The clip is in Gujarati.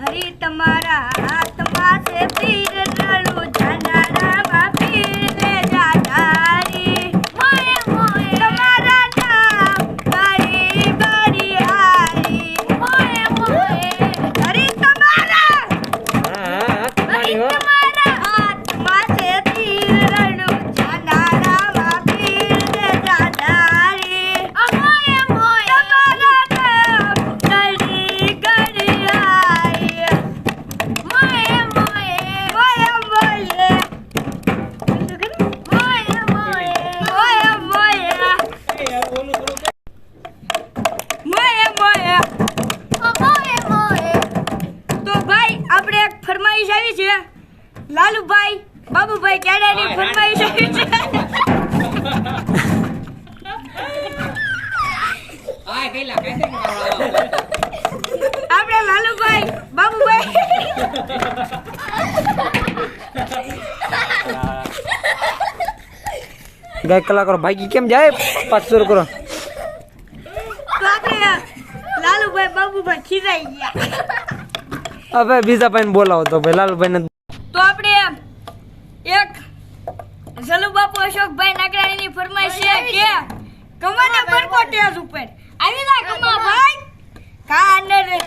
હરી તમારા હાથમાં છે પીર રળું જાનારામાં પીર લે જાનારી મોએ મોએ તમારા નામ તારી બડી હારી મોએ મોએ હરી તમારા હાથમાં છે પીર રળું જાનારામાં પીર લે જાનારી મોએ મોએ તમારા નામ તારી ગડી હારી મોએ મોએ મોએ મોએ તો ભાઈ આપણે એક ફરમાઈશ આવી છે લાલુભાઈ બાબુભાઈ કેડાની ફરમાઈશ આવી છે આપણે લાલુભાઈ બાબુભાઈ ગાય કલાકારો ભાઈ કેમ જાય 500 કરો તો આપણે લાલુભાઈ બાબુભાઈ ખીજાઈ ગયા હવે બીજા ભાઈને બોલાવો તો ભાઈ લાલુભાઈ ને તો આપણે એક જલુબાપુ અશોકભાઈ નાગરાણીની ફરમાઈશ છે કે કમાને પરકો ટેજ ઉપર આવી જા કમા ભાઈ કાન રે